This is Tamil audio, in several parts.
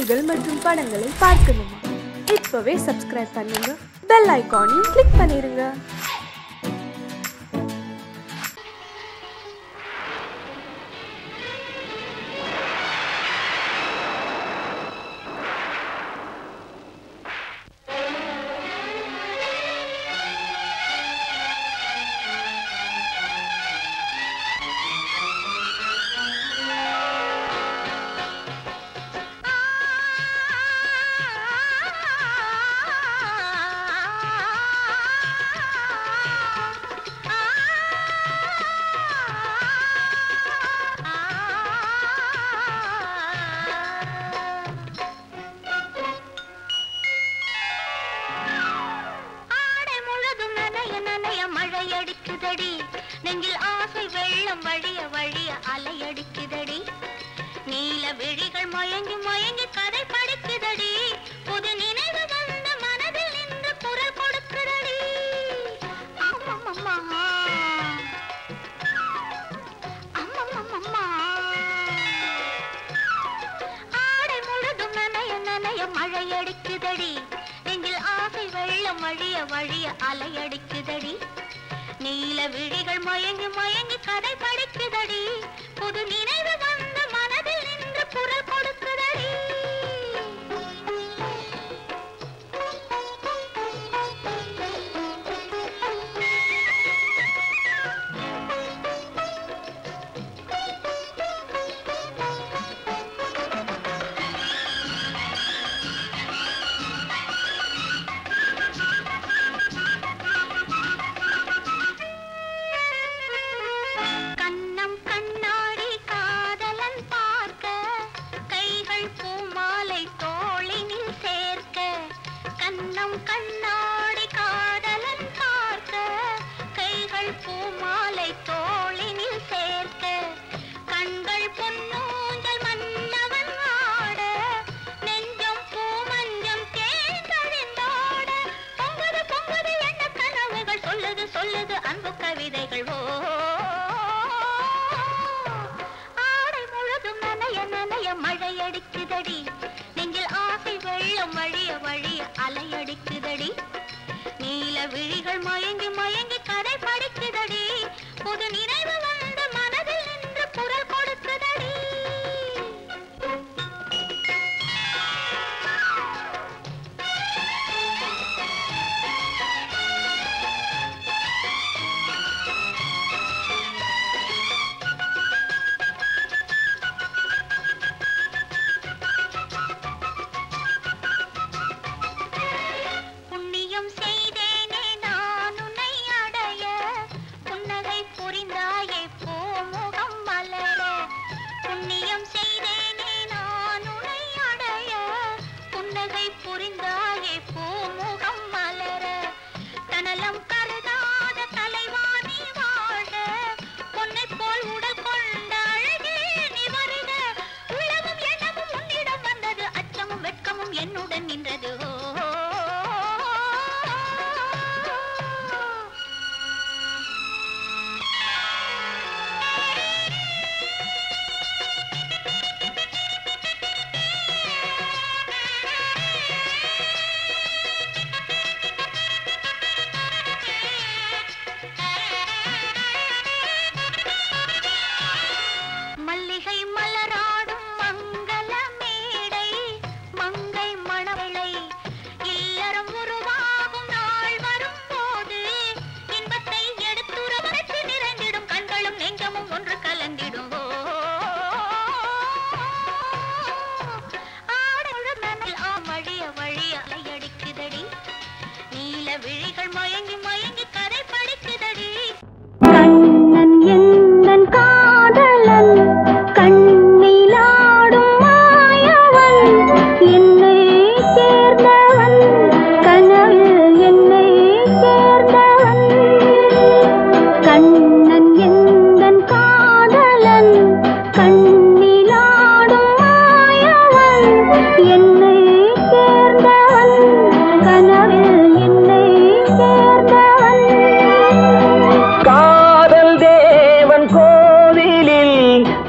நிகழ்ச்சிகள் மற்றும் படங்களை பார்க்கணுமா? இப்பவே சப்ஸ்கிரைப் பண்ணுங்க, பெல் ஐகானையும் கிளிக் பண்ணிருங்க.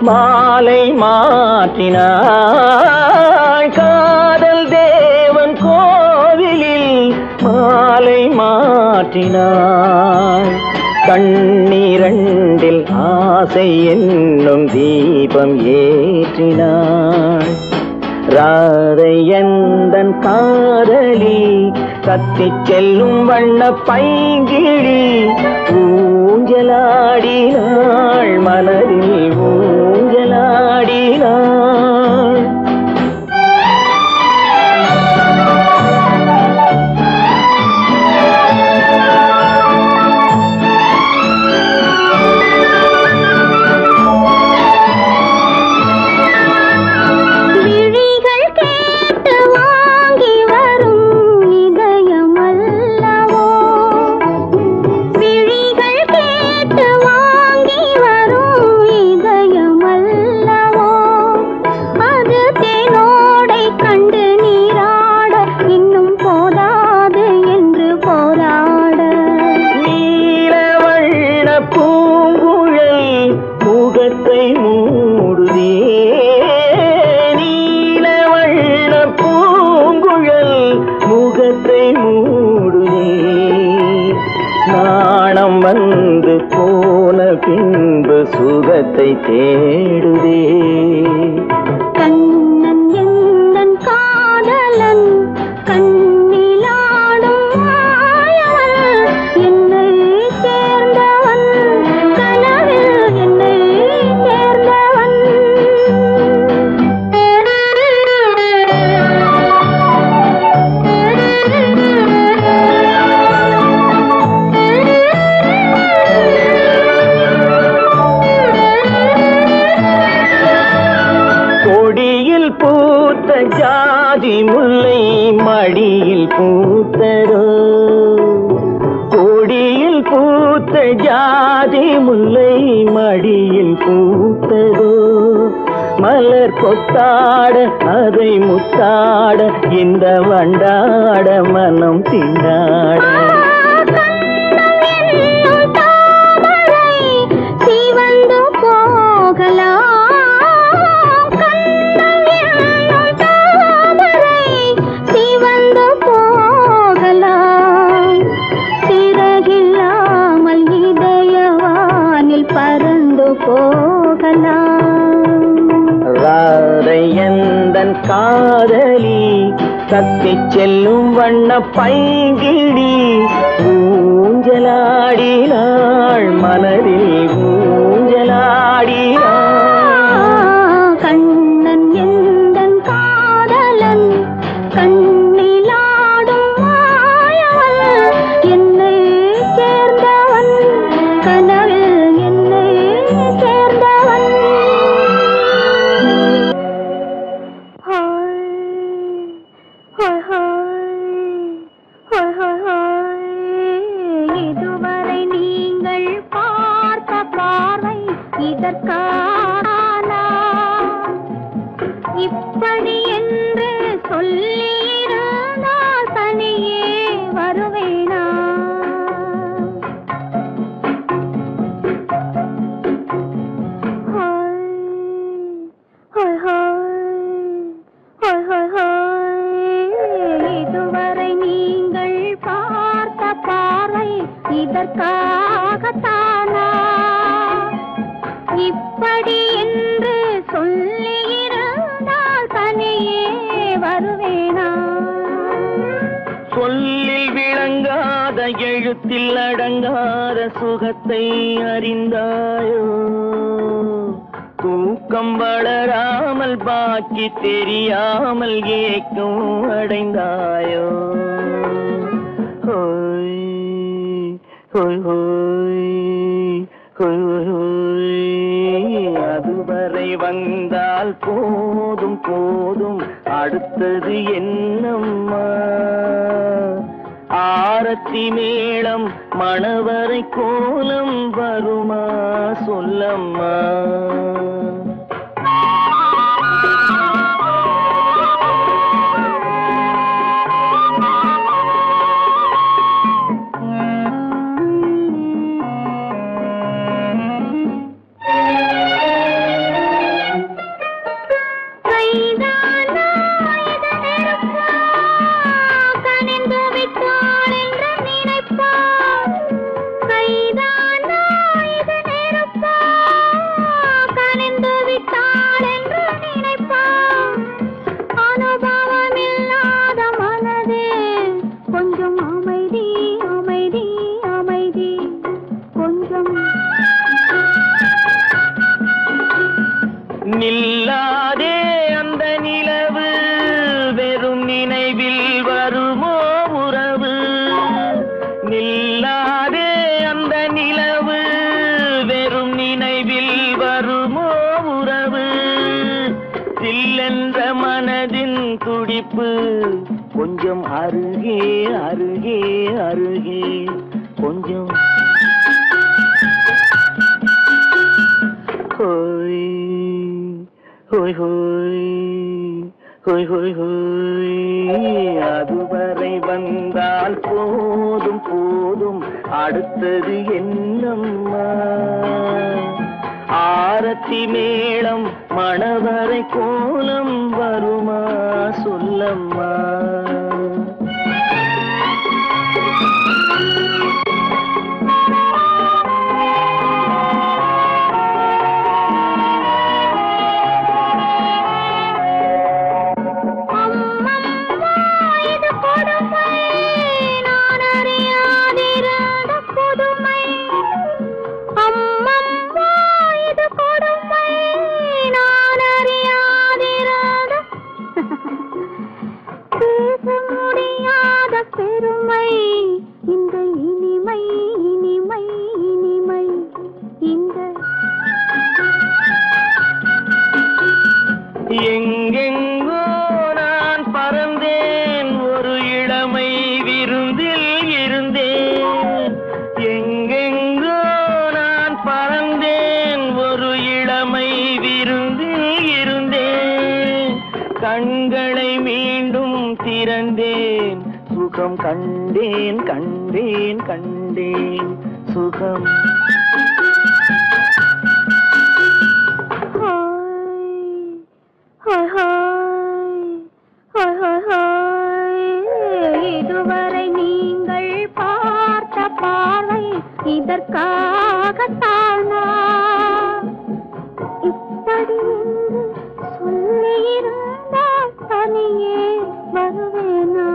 மாலை மாற்றினாள் ஏற்றினாள். கண்ணீரண்டில் ஆசை என்னும் தீபம் ஏற்றினாள். ராதை எந்தன் காதலி கத்திச் செல்லும் வண்ண பைங்கிழி ஊஞ்சலாடினாள், மலரில் ஊஞ்சலாடினாள். வந்து போன பின்பு சுகத்தை தேடுதே. கண்ணன் எந்தன் காதலன் கண்ணிலாடும் மாயவன், என்னை சேர்ந்தவன் கனவில் என்னை சேர்ந்தவன். கொடியில் பூத்த ஜாதி முல்லை மடியில் பூத்ததோ, கொடியில் பூத்த ஜாதி முல்லை மடியில் பூத்ததோ. மலர் கொத்தாட அதை முத்தாட இந்த வண்டாட மனம் திண்டாட. ராதை எந்தன் காதலி கத்திச் செல்லும் வண்ண பைங்கிழி ஊஞ்சலாடினாள், மலரில் ஊஞ்சலாடினாள். கண்ணன் எந்தன் காதலன் கண்ணிலாடும் மாயவன், என்னை சேர்ந்தவன் கனவில் என்னை சேர்ந்தவன். இதுவரை நீங்கள் பார்த்த பார்வை இதற்கானா? இப்படி என்று சொல்லியிருந்தால் தனியே வருவேனா? இதுவரை நீங்கள் பார்த்த பார்வை இதற்காகத்தானா? இப்படி என்று சொல்லியிருந்தால் தனியே வருவேனா? சொல்லில் விளங்காத எழுத்தில் அடங்காத சுகத்தை அறிந்தாயோ, தூக்கம் வளராமல் பாக்கி தெரியாமல் ஏக்கம் அடைந்தாயோ. ஹோய் ஹோய் ஹோய் ஹோய் ஹோய், அதுவரை வந்தால் போதும் போதும், அடுத்தது என்னம்மா? ஆரத்தி மேளம் மணவரை கோலம் வருமா சொல்லம்மா? கனிந்து விட்டாள் என்று நினைப்பார். துடிப்பு கொஞ்சம் அருகே அருகே அருகே கொஞ்சம் ஹோய் ஹோய் ஹோய் ஹோய் ஹோய் ஹோய் அதுவரை வந்தால் போதும் போதும் அடுத்தது என்னம்மா ஆரத்தி மேளம் மணவரை கோலம் வருமா சொல்லம்மா எங்கெங்கோ நான் பறந்தேன் ஒரு இளமை விருந்தில் இருந்தேன் எங்கெங்கோ நான் பறந்தேன் ஒரு இளமை விருந்தில் இருந்தேன் கண்களை மீண்டும் திறந்தேன் சுகம் கண்டேன் கண்டேன் கண்டேன் சுகம் இதுவரை நீங்கள் பார்த்த பார்வை இதற்காகத்தானா இப்படி சொல்லியிருந்தால் தனியே வருவேனா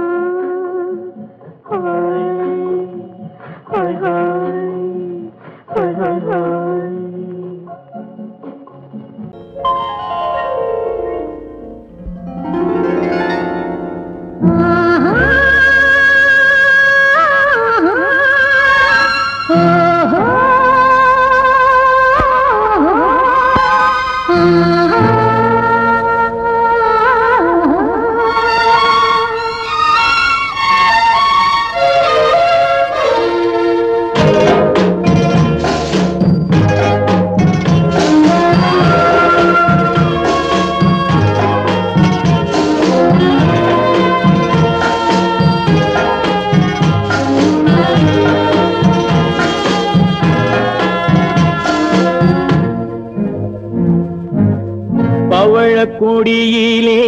கொடியிலே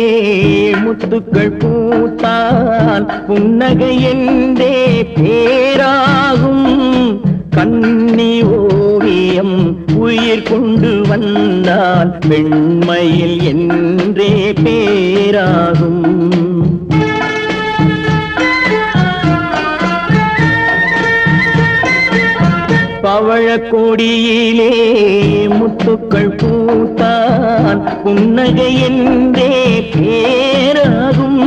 முத்துக்கள் பூத்தால் புன்னகை என்றே பேராகும் கண்ணி ஓவியம் உயிர் கொண்டு வந்தால் பெண்மையில் என்றே பேராகும் பவழக்கொடியிலே முத்துக்கள் பூத்தால் புன்னகை என்றே பேராகும்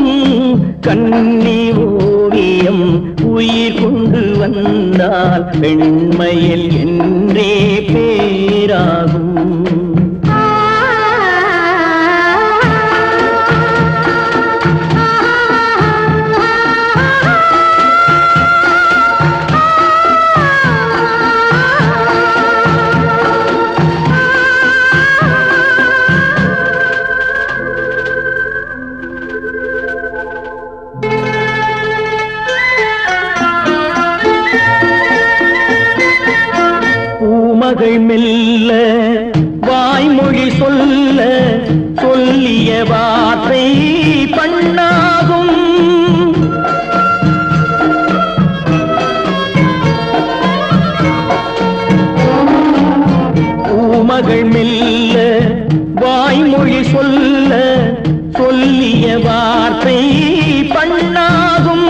கண்ணி ஓவியம் உயிர் கொண்டு வந்தால் பெண்மையில் என்றே பேராகும் மகள் மெல்ல வாய்மொழி சொல்ல சொல்லிய வார்த்தை பண்ணாகும் பூமகள் மெல்ல வாய்மொழி சொல்ல சொல்லிய வார்த்தை பண்ணாகும்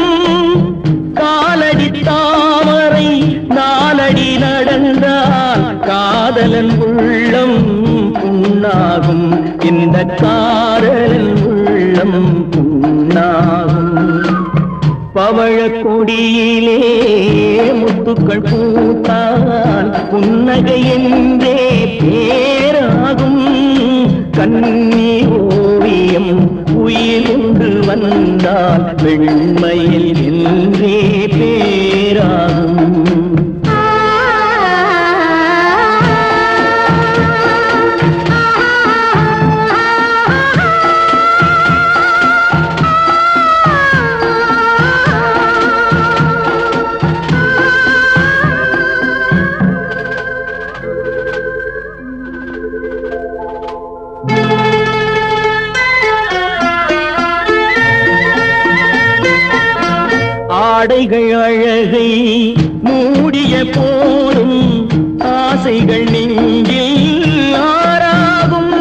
காலடி தாமரை நாலடி நடந்தால் காதலன் உள்ளம் புண்ணாகும் இந்த காதலன் உள்ளம் புண்ணாகும் பவழக்கொடியிலே முத்துக்கள் பூத்தால் புன்னகை என்றே பேராகும் கண்ணி ஓவியம் உயிர் கொண்டு வந்தால் வெண்மையில் என்றே பேராகும். ஆடைகள் அழகை மூடிய போதும் ஆசைகள் நெஞ்சில் ஆறாகும்.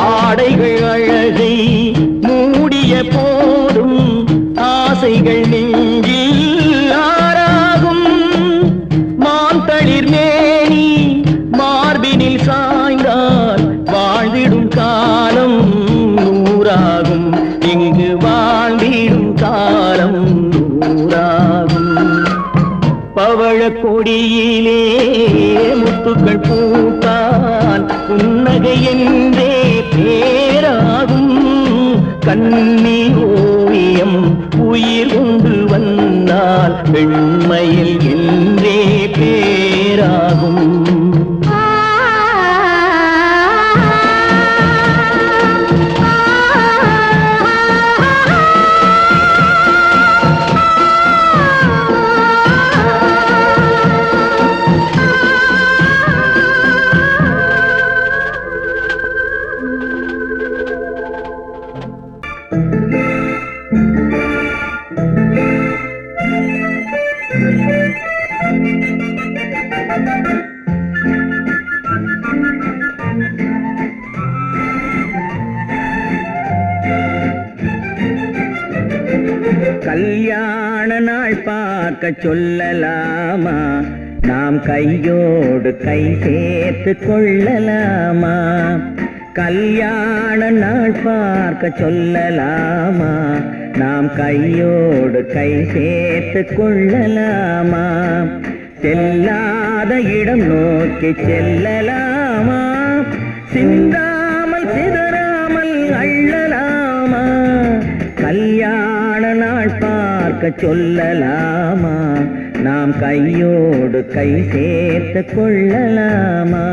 ஆடைகள் அழகை மூடிய போதும் ஆசைகள் நெஞ்சில் ஆறாகும். மாந்தளிர் மேனி மார்பினில் சாய்ந்தால் வாழ்ந்திடும் காலம் நூறாகும். இங்கு வாழ்ந்திடும் காலம் நூறாகும். பவழ கொடியிலே முத்துக்கள் பூத்தால் புன்னகை என்றே பேராகும். கண்ணி ஓவியம் உயிர் கொண்டு வந்தால் வெண்மையில் என்றே பேராகும். கல்யாண நாள் பார்க்க சொல்லலாமா? நாம் கையோடு கை சேர்த்து கொள்ளலாமா? கல்யாண நாள் பார்க்க சொல்லலாமா? நாம் கையோடு கை சேர்த்து கொள்ளலாமா? செல்லாத இடம் நோக்கி செல்லலாமா? சிந்தாமல் சிதறாமல் அள்ளலாமா? கல்யாண நாள் பார்க்க சொல்லலாமா? நாம் கையோடு கை சேர்த்து கொள்ளலாமா?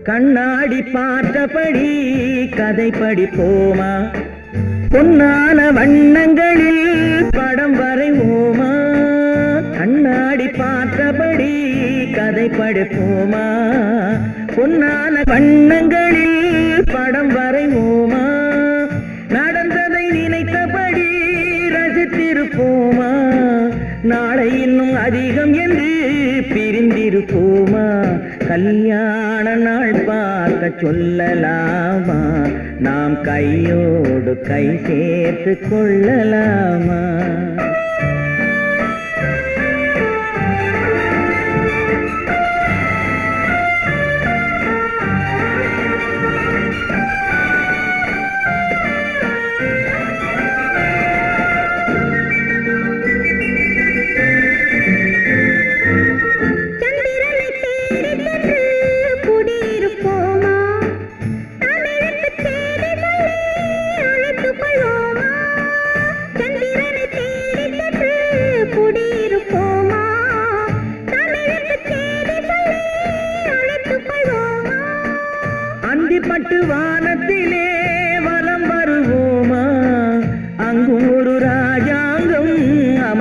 கண்ணாடி பார்த்தபடி கதை படிப்போமா? பொன்னான வண்ணங்களில் படம் வரைவோமா? கண்ணாடி பார்த்தபடி கதை படிப்போமா? பொன்னான வண்ணங்களில் படம் வரைவோமா? நடந்ததை நினைத்தபடி ரசித்திருப்போமா? நாளை இன்னும் அதிகம் என்று பிரிந்திருப்போமா? கல்யாண நாள் பார்க்க சொல்லலாமா? நாம் கையோடு கை சேர்த்து கொள்ளலாமா?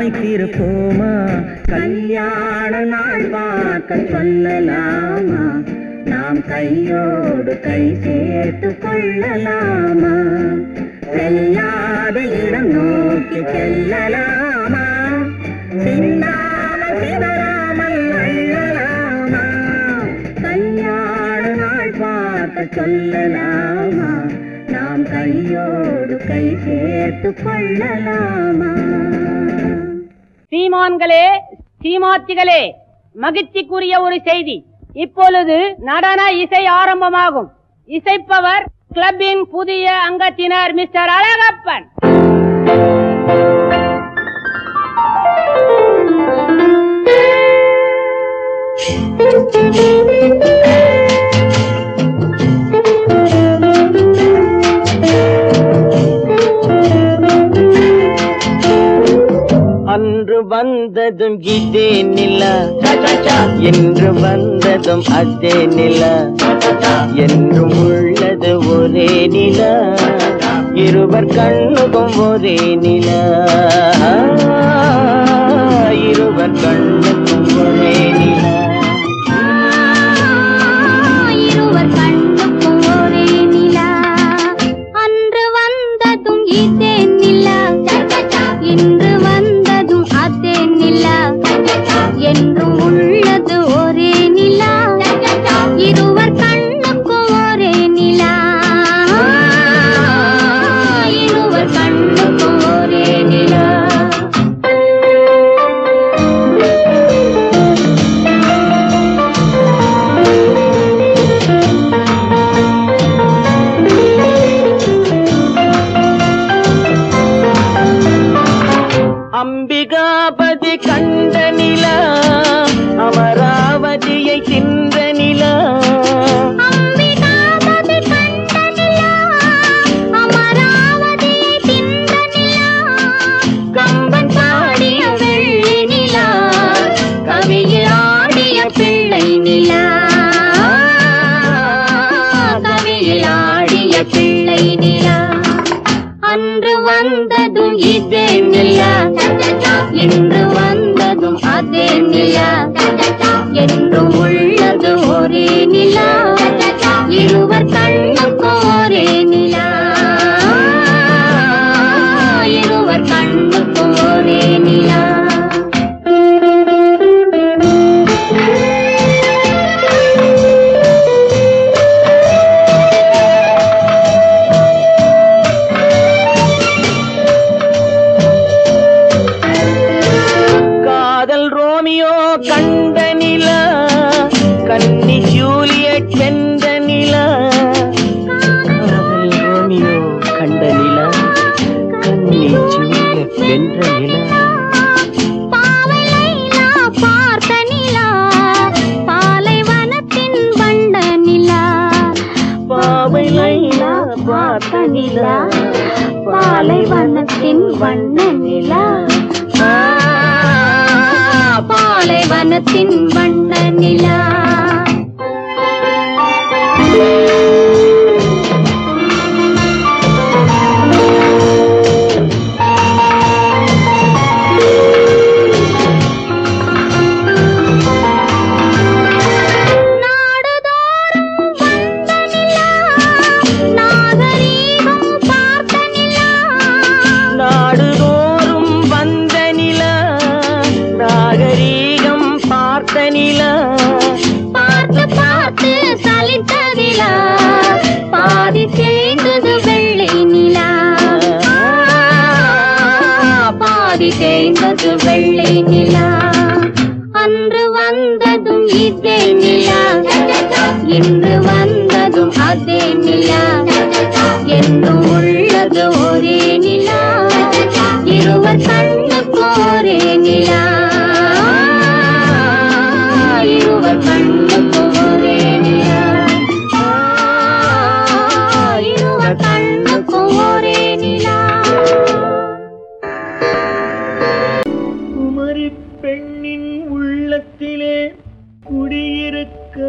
அமைத்திருப்போமா கல்யாண நாள் பார்க்க சொல்லலாமா நாம் கையோடு கை சேர்த்து கொள்ளலாமா செல்லாத இடம் நோக்கி செல்லலாமா சிந்தாமல் சிதறாமல் அள்ளலாமா கல்யாண நாள் பார்க்க சொல்லலாமா நாம் கையோடு கை சேர்த்து கொள்ளலாமா. சீமான்களே சீமாத்திகளே மகிழ்ச்சிக்குரிய ஒரு செய்தி. இப்பொழுது நடன இசை ஆரம்பமாகும். இசைப்பவர் கிளப்பின் புதிய அங்கத்தினர் மிஸ்டர் அழகப்பன். அன்று வந்ததும் இதே நிலா என்று வந்ததும் அதே நிலா என்றும் உள்ளது ஒரே நிலா இருவர் கண்ணுக்கும் ஒரே நிலா இருவர் கண்ணுக்கும் ஒரே நிலா இருவர் கண்ணுக்கும் ஒரே நிலா அன்று வந்ததும் இதே நிலா இன்று வந்ததும் அதே நிலா என்றும் உள்ளது ஒரே நிலா இருவர் கண்ணுக்கும் ஒரே நிலா இருவர் கண்ணுக்கும் ஒரே நிலா அம்பிகாபதி கண்ட நிலா அமராவதியை தின்ற நிலா அம்பிகாபதி கண்ட நிலா அமராவதியை தின்ற நிலா கம்பன் பாடிய வெள்ளி நிலா கவியில் ஆடிய பிள்ளை நிலா கவியில் ஆடிய பிள்ளை நிலா அன்று வந்ததும் இதே நிலா இன்று வந்ததும் அதே நிலா என்றும் உள்ளது ஒரே நிலா இருவர் கண்ணுக்கும் ஒரே நிலா இருவர் கண்ணுக்கும் ஒரே நிலா கண்ட நிலா கன்னி ஜூலியட் வென்ற நிலா காதல் ரோமியோ கண்ட நிலா கன்னி ஜூலியட் வென்ற நிலா பாவை லைலா பார்த்த நிலா பாலைவனத்தின் வண்ட நிலா பாவை லைலா பார்த்த நிலா பாலைவனத்தின் வண்ண நிலா பாலைவனத்தின் வண்ண நிலா பார்த்து பார்த்து சலித்ததிலா பாதி தேய்ந்தது வெள்ளை நிலா பாதி தேய்ந்தது வெள்ளை நிலா அன்று வந்ததும் இதே நிலா இன்று வந்ததும் அதே நிலா என்றும் உள்ளது ஒரே நிலா இருவர் கண்ணுக்கும் ஒரே நிலா இருவர் கண்ணுக்கும் ஒரே நிலா இருவர் கண்ணுக்கும் ஒரே நிலா குமரி பெண்ணின் உள்ளத்திலே குடியிருக்க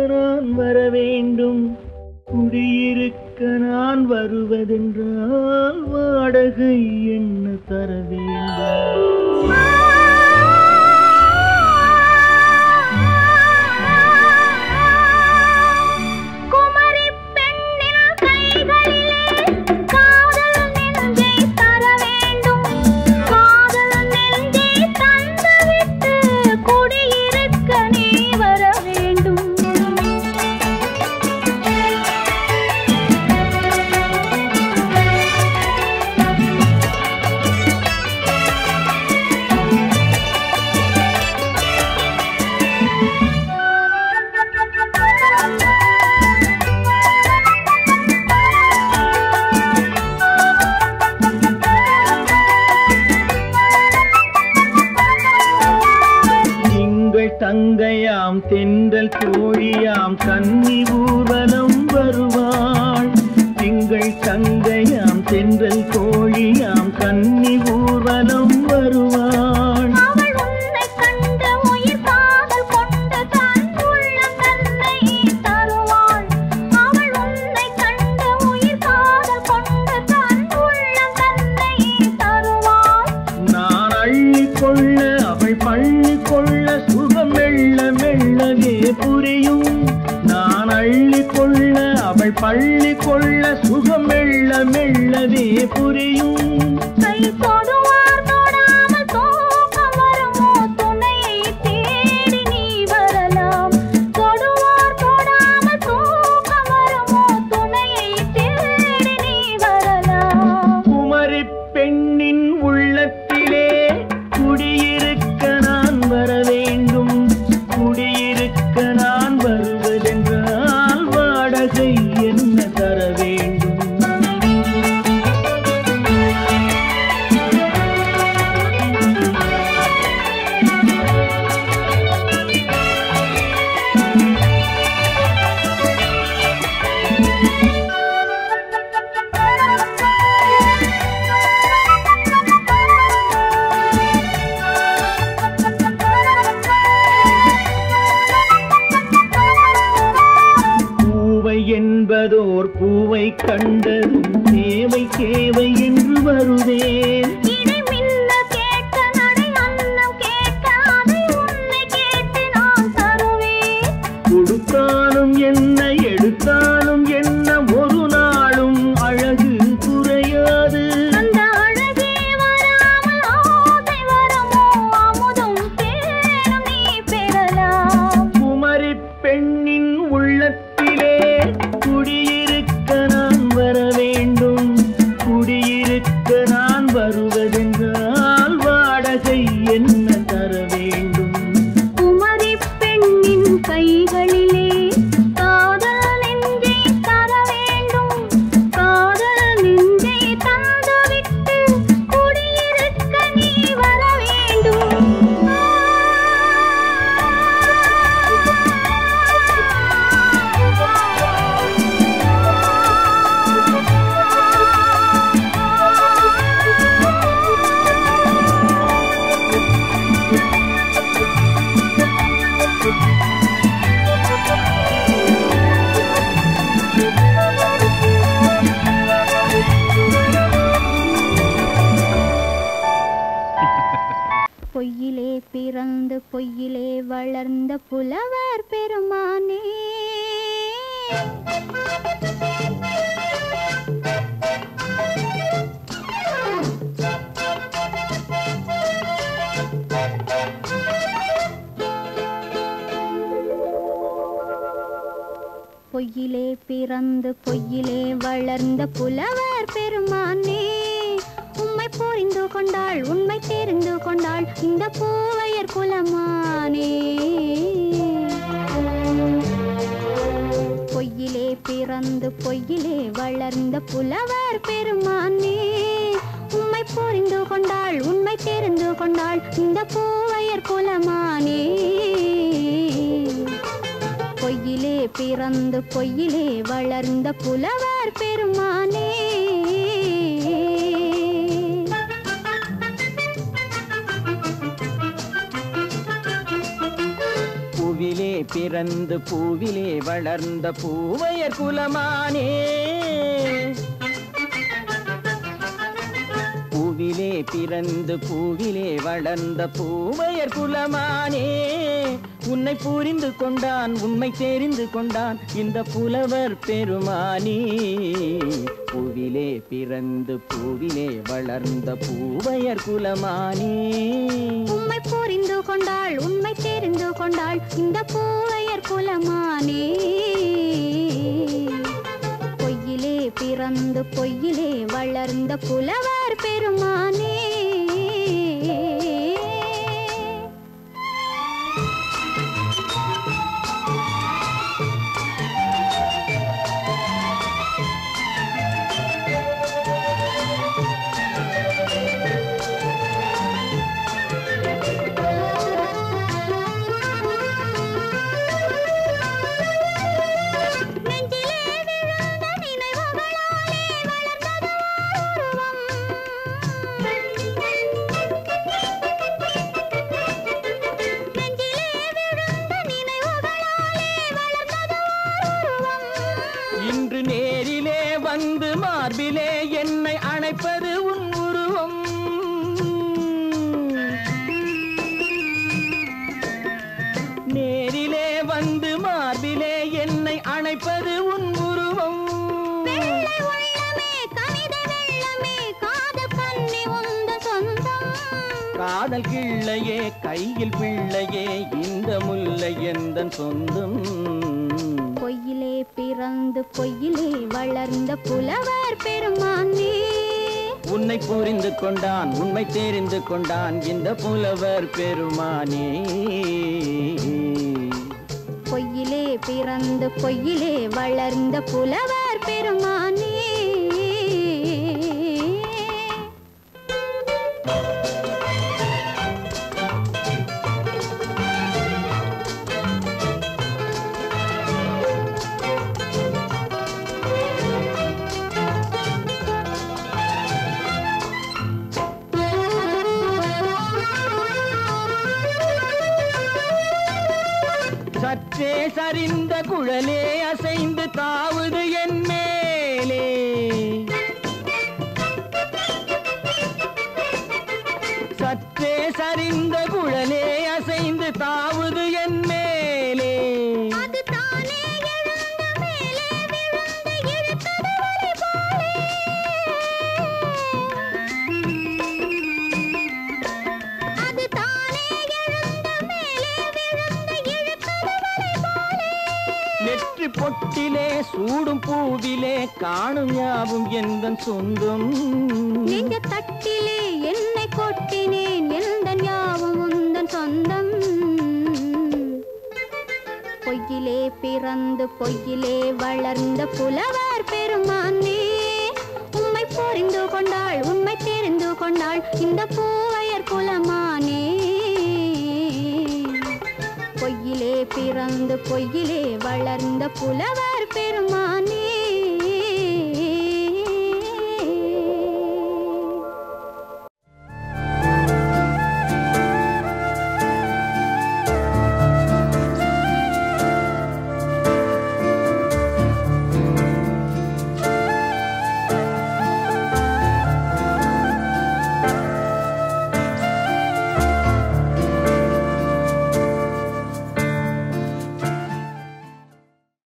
தங்கையாம் தென்றல் தோழியாம் கன்னி ஊர்வலம் வருவாள். திங்கள் தங்கையாம் தென்றல் தோழியாம் கன்னி ஊர்வலம் வருவாள். அவள் உன்னை கண்டு உயிர் காதல் கொண்டு தன் உள்ளம் தன்னை தருவாள். அவள் உன்னை கண்டு உயிர் காதல் கொண்டு தன் உள்ளம் தன்னை தருவாள். நான் அள்ளி கொள்ள அவள் பள்ளி கொள்ள சுகம் மெல்ல மெல்லவே புரியும். நான் அள்ளி கொள்ள அவள் பள்ளி கொள்ள சுகம் மெல்ல மெல்லவே புரியும். கை தொடுவார் தொடாமல் தூக்கம் வருமோ துணையை தேடி நீ வரலாம். தொடுவார் தொடாமல் தூக்கம் வருமோ துணையை தேடி நீ வரலாம். குமரி பெண்ணின் உள்ளத்திலே குடியிருக்க நான் வர வேண்டும். குடியிருக்க நான் வருவதென்றால் வாடகை என்ன தர வேண்டும்? பூவை என்பதோர் பூவை கண்டதும் தேவை தேவை என்று வருவேன். இடி மின்ன கேட்க நடை அன்னம் கேட்க அதை உன்னை கேட்டு நான் தருவேன். கொடுத்தாலும் என்ன எடுத்தாலும் என்ன ஒரு நாளும் அழகு குறையாது. அந்த அழகே வராமல் ஆசை வருமோ அமுதும் தேனும் நீ பெறலாம். குமரி பெண்ணின் உள்ளத்திலே குடியிருக்க நான் வர வேண்டும். குடியிருக்க நான் வருவதென்றால் வாடகை என்ன தர வேண்டும்? குமரி பெண்ணின் கைகளிலே காதல் நெஞ்சை தர வேண்டும். காதல் நெஞ்சை தந்துவிட்டு குடியிருக்க நீ வர வேண்டும். பொய்யிலே பிறந்து பொய்யிலே வளர்ந்த புலவர் பெருமானே. பொய்யிலே பிறந்து பொய்யிலே வளர்ந்த புலவர் பெருமானே. உம்மை புரிந்து கொண்டாள் உண்மை தெரிந்து கொண்டாள் இந்த பூவையர் குலமானே. பொய்யிலே பிறந்து பொய்யிலே வளர்ந்த புலவர் பெருமானே. உம்மை புரிந்து கொண்டாள் உண்மை தெரிந்து கொண்டாள் இந்த பூவையர் குலமானே. பொய்யிலே பிறந்து பொய்யிலே வளர்ந்த புலவர் பெருமானே. பூவிலே பிறந்து பூவிலே வளர்ந்த பூவையர் குலமானே. பூவிலே பிறந்து பூவிலே வளர்ந்த பூவையர் குலமானே. உன்னை புரிந்து கொண்டான் உண்மை தெரிந்து கொண்டான் இந்த புலவர் பெருமானே. பூவிலே பிறந்து பூவிலே வளர்ந்த பூவையர் குலமானே. உம்மை புரிந்து கொண்டாள் உண்மை தெரிந்து கொண்டாள் இந்த பூவையர் குலமானே. பொய்யிலே பிறந்து பொய்யிலே வளர்ந்த புலவர் பெருமானே. காதல் கிள்ளையே கையில் பிள்ளையே இந்த முல்லை எந்தன் சொந்தம். பொய்யிலே பிறந்து பொய்யிலே வளர்ந்த புலவர் பெருமானே. உன்னை புரிந்து கொண்டான் உண்மை தெரிந்து கொண்டான் இந்த புலவர் பெருமானே. பொய்யிலே பிறந்து பொய்யிலே வளர்ந்த புலவர் பெருமானே. சற்றே சரிந்த குழலே அசைந்து தாவுது என் மேலே. சற்றே சரிந்த குழலே அசைந்து தாவுது என் மேலே. அது தானே எழுந்த மேலே விழுந்து இழுத்தது வலி போலே. அது தானே எழுந்த மேலே விழுந்து இழுத்தது வலி போலே. நெற்றி பொட்டிலே சூடும் பூவிலே காணும் யாவும் எந்தன் சொந்தம். நெஞ்ச தட்டிலே என்னை கொட்டினேன் எந்தன் யாவும் உந்தன் சொந்தம். பொய்யிலே பிறந்து பொய்யிலே வளர்ந்த புலவர் பெருமானே. உம்மை புரிந்து கொண்டாள் உண்மை தெரிந்து கொண்டாள் இந்த பூவையர் குலமானே. பொய்யிலே பிறந்து பொய்யிலே வளர்ந்த புலவர் பெருமானே.